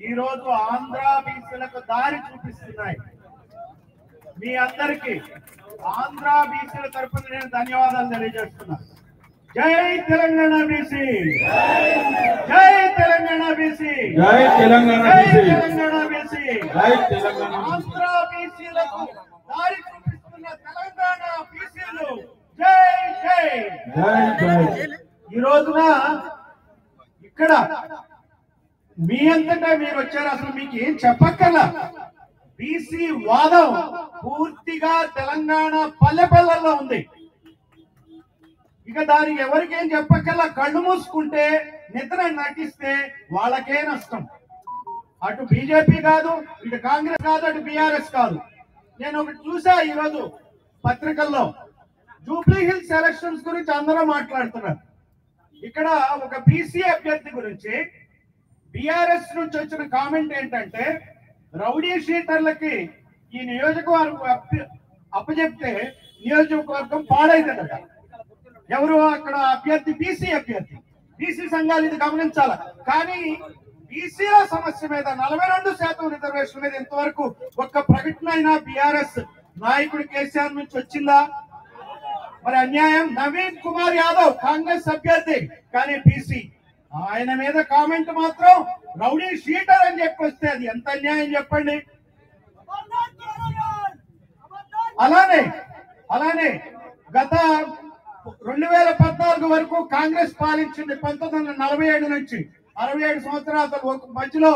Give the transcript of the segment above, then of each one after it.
ఈ రోజు ఆంధ్ర బీసీలకు దారి చూపిస్తున్నాయి. మీ అందరికీ ఆంధ్ర బీసీల తరపున నేను ధన్యవాదాలు తెలియజేస్తున్నా. జై తెలంగాణ బీసీ, జై తెలంగాణ బీసీ, జై తెలంగాణ బీసీ, తెలంగాణ బీసీ, జై తెలంగాణ. ఆంధ్ర బీసీలకు దారి చూపిస్తున్న తెలంగాణ బీసీలు జై జై జై జై. ఈ రోజున ఇక్కడ మీ అంతటా మీరు వచ్చారు. అసలు మీకు ఏం చెప్పక్కర్లా. బీసీ వాదం పూర్తిగా తెలంగాణ పల్లెపల్లెల్లో ఉంది. ఇక దానికి ఎవరికేం చెప్పక్కర్లా. కళ్ళు మూసుకుంటే నిద్ర నటిస్తే వాళ్ళకే నష్టం. అటు బీజేపీ కాదు, ఇటు కాంగ్రెస్ కాదు, అటు బీఆర్ఎస్ కాదు. నేను ఒకటి చూసా ఈరోజు పత్రికల్లో, జూబ్లీ హిల్స్ ఎలక్షన్స్ గురించి అందరూ మాట్లాడుతున్నారు. ఇక్కడ ఒక బీసీ అభ్యర్థి గురించి బీఆర్ఎస్ నుంచి వచ్చిన కామెంట్ ఏంటంటే, రౌడీ షీటర్లకి ఈ నియోజకవర్గం అప్పచెప్తే నియోజకవర్గం పాడైతుందట. ఎవరు అక్కడ అభ్యర్థి? బీసీ అభ్యర్థి. బీసీ సంఘాలు ఇది గమనించాల. కానీ బీసీల సమస్య మీద 42% రిజర్వేషన్ మీద ఇంతవరకు ఒక్క ప్రకటన అయినా బీఆర్ఎస్ నాయకుడు కేసీఆర్ నుంచి వచ్చిందా? మరి అన్యాయం. నవీన్ కుమార్ యాదవ్ కాంగ్రెస్ అభ్యర్థి, కానీ బీసీ. ఆయన మీద కామెంట్ మాత్రం రౌడీ షీటర్ అని చెప్పి వస్తే అది ఎంత అన్యాయం చెప్పండి. అలానే గత 2014 వరకు కాంగ్రెస్ పాలించింది. 1947 నుంచి 67 సంవత్సరాల మధ్యలో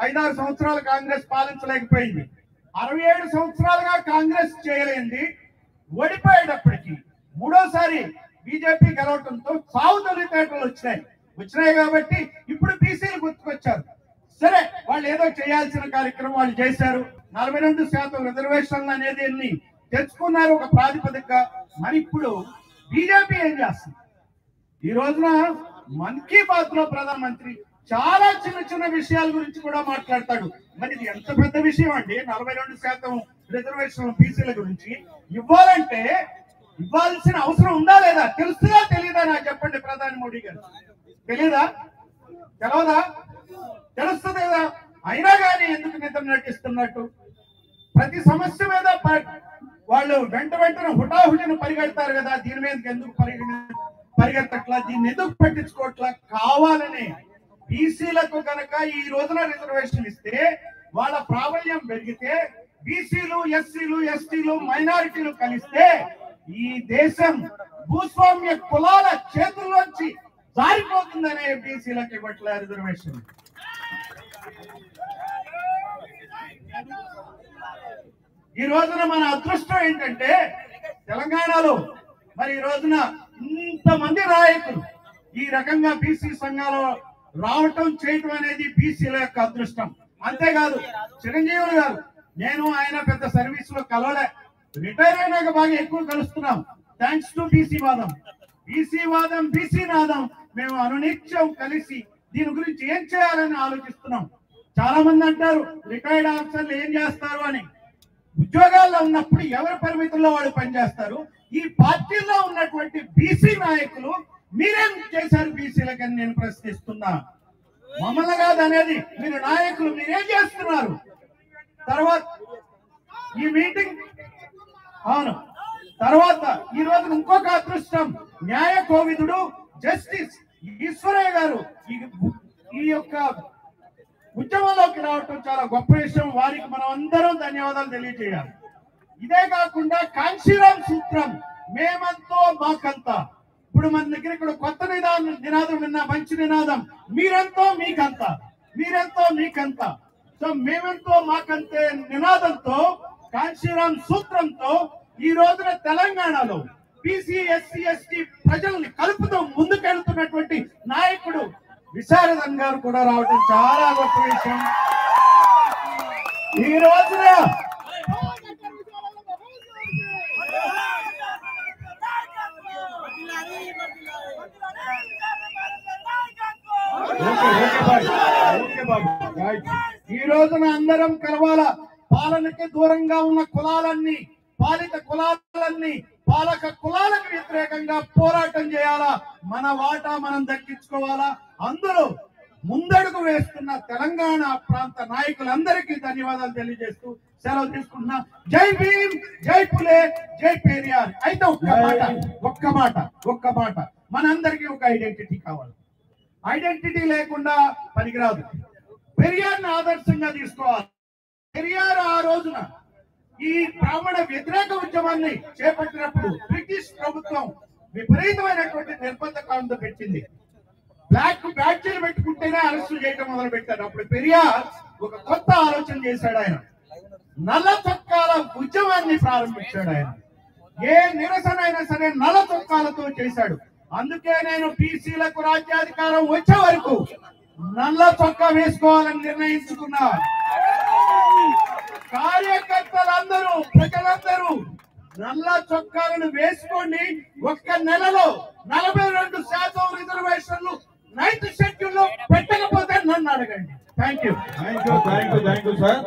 5-6 సంవత్సరాలు కాంగ్రెస్ పాలించలేకపోయింది. 67 సంవత్సరాలుగా కాంగ్రెస్ చేయలేంది. ఓడిపోయేటప్పటికి మూడోసారి బీజేపీ గెలవడంతో సావు తెలివితేటలు వచ్చినాయి కాబట్టి ఇప్పుడు బీసీలు గుర్తుకొచ్చారు. సరే, వాళ్ళు ఏదో చేయాల్సిన కార్యక్రమం వాళ్ళు చేశారు. 42% రిజర్వేషన్లు అనేది తెచ్చుకున్నారు ఒక ప్రాతిపదికగా. మరి ఇప్పుడు బీజేపీ ఏం చేస్తుంది? ఈ రోజున మన్ కీ బాత్ లో ప్రధానమంత్రి చాలా చిన్న విషయాల గురించి కూడా మాట్లాడతాడు. మరి ఇది ఎంత పెద్ద విషయం అండి. 42% రిజర్వేషన్ బీసీల గురించి ఇవ్వాలంటే ఇవ్వాల్సిన అవసరం ఉందా లేదా? తెలుస్తుందా తెలియదా నాకు చెప్పండి. ప్రధాని మోడీ గారు తెలీదా? తెలవదా? తెలుస్తుంది కదా. అయినా కానీ ఎందుకు నిద్ర నటిస్తున్నట్టు? ప్రతి సమస్య మీద వాళ్ళు వెంటనే హుటాహుటిని పరిగెడతారు కదా. దీని మీద ఎందుకు పరిగెత్తట్లా? దీన్ని ఎందుకు పట్టించుకోవట్లా? కావాలని బీసీలకు కనుక ఈ రోజున రిజర్వేషన్ ఇస్తే వాళ్ళ ప్రాబల్యం పెరిగితే బీసీలు, ఎస్సీలు, ఎస్టీలు, మైనారిటీలు కలిస్తే ఈ దేశం భూస్వామ్య కులాల చేతుల్లోంచి జారిపోతుందనే బీసీలకు ఇవ్వట్లే రిజర్వేషన్. ఈ రోజున మన అదృష్టం ఏంటంటే తెలంగాణలో మరి ఈ రోజున ఇంతమంది నాయకులు ఈ రకంగా బీసీ సంఘాలు రావటం చేయటం అనేది బీసీల యొక్క అదృష్టం. అంతేకాదు చిరంజీవి గారు, నేను ఆయన పెద్ద సర్వీస్ లో కలవలే, రిటైర్ అయినాక బాగా ఎక్కువ కలుస్తున్నాం. థ్యాంక్స్ టు బీసీ వాదం, బీసీ నాదం. మేము అనునిత్యం కలిసి దీని గురించి ఏం చేయాలని ఆలోచిస్తున్నాం. చాలా మంది అంటారు రిటైర్డ్ ఆఫీసర్లు ఏం చేస్తారు అని. ఉద్యోగాల్లో ఉన్నప్పుడు ఎవరి పరిమితుల్లో వాళ్ళు పనిచేస్తారు. ఈ పార్టీలో ఉన్నటువంటి బీసీ నాయకులు మీరేం చేశారు బీసీలకని నేను ప్రశ్నిస్తున్నా. మమ్మల్ని కాదు అనేది, మీరు నాయకులు మీరేం చేస్తున్నారు? తర్వాత ఈ మీటింగ్ అవును తర్వాత ఈ రోజు ఇంకొక అదృష్టం, న్యాయ కోవిదుడు జస్టిస్ ఈశ్వరయ్య గారు ఈ యొక్క ఉద్యమంలోకి రావటం చాలా గొప్ప విషయం. వారికి మనం అందరం ధన్యవాదాలు తెలియజేయాలి. ఇదే కాకుండా కాంశీరామ్ సూత్రం, మేమంతో మాకంతా. ఇప్పుడు మన దగ్గర ఇక్కడ కొత్త నినాదం విన్నా, మంచి నినాదం, మీరెంతో మీకంతా, మీరెంతో మీకంతా. సో మేమెంతో మాకంతే నినాదంతో, కాంశీరామ్ సూత్రంతో ఈ రోజున తెలంగాణలో బీసీ, ఎస్సీ, ఎస్టీ ప్రజల్ని కలుపుతూ ముందుకెళ్తున్నటువంటి నాయకుడు విశారదన్ గారు కూడా రావడం చాలా గొప్ప విషయం. ఈ రోజున ఈ రోజున అందరం కలవాలా. పాలనకి దూరంగా ఉన్న కులాలన్నీ, పాలిత కులాలన్నీ పాలక కులాలకు వ్యతిరేకంగా పోరాటం చేయాలా. మన వాటా మనం దక్కించుకోవాలా. అందులో ముందడుగు వేస్తున్న తెలంగాణ ప్రాంత నాయకులందరికీ ధన్యవాదాలు తెలియజేస్తూ సెలవు తీసుకుంటున్నా. జై భీమ్, జై పులే, జై పెరియార్. అయితే ఒక్క మాట మనందరికీ ఒక ఐడెంటిటీ కావాలి. ఐడెంటిటీ లేకుండా పనికిరాదు. పెరియార్ని ఆదర్శంగా తీసుకోవాలి. పెరియార్ ఆ రోజున ఈ బ్రాహ్మణ వ్యతిరేక ఉద్యమాన్ని చేపట్టినప్పుడు బ్రిటిష్ ప్రభుత్వం విపరీతమైనటువంటి నిర్బంధకాలను పెట్టింది. బ్లాక్ బ్యాడ్జీలు పెట్టుకుంటేనే అరెస్టు చేయడం మొదలు పెట్టారు. అప్పుడు పెరియార్ ఒక కొత్త ఆలోచన చేశాడు. ఆయన నల్ల చొక్కాల ఉద్యమాన్ని ప్రారంభించాడు. ఆయన ఏ నిరసన అయినా సరే నల్ల చొక్కాలతో చేశాడు. అందుకే నేను బీసీలకు రాజ్యాధికారం వచ్చే వరకు నల్ల చొక్కా వేసుకోవాలని నిర్ణయించుకున్నా. కార్యకర్తలందరూ, ప్రజలందరూ నల్ల చొక్కాలను వేసుకోండి. ఒక్క నెలలో 42% రిజర్వేషన్లు 9th షెడ్యూల్లో పెట్టకపోతే నన్ను అడగండి. Thank you sir.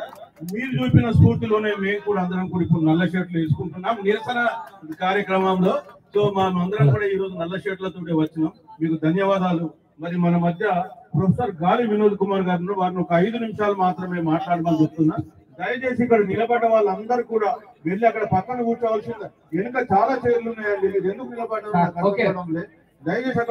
మీరు చూపిన స్ఫూర్తిలోనే మేము కూడా అందరం కూడా ఇప్పుడు నల్ల షర్ట్లు వేసుకుంటున్నాం నిరసన కార్యక్రమంలో. సో అందరం కూడా ఈ రోజు నల్ల షర్ట్లతో వచ్చినాం. మీకు ధన్యవాదాలు. మరి మన మధ్య ప్రొఫెసర్ గాలి వినోద్ కుమార్ గారు, వారిని ఒక 5 నిమిషాలు మాత్రమే మాట్లాడమని చెప్తున్నా. దయచేసి ఇక్కడ నిలబడ్డ వాళ్ళందరూ కూడా వెళ్ళి అక్కడ పక్కన కూర్చోవాల్సిందే. వెనుక చాలా చైర్లు ఉన్నాయండి. మీరు ఎందుకు నిలబడ్డారు దయచేసి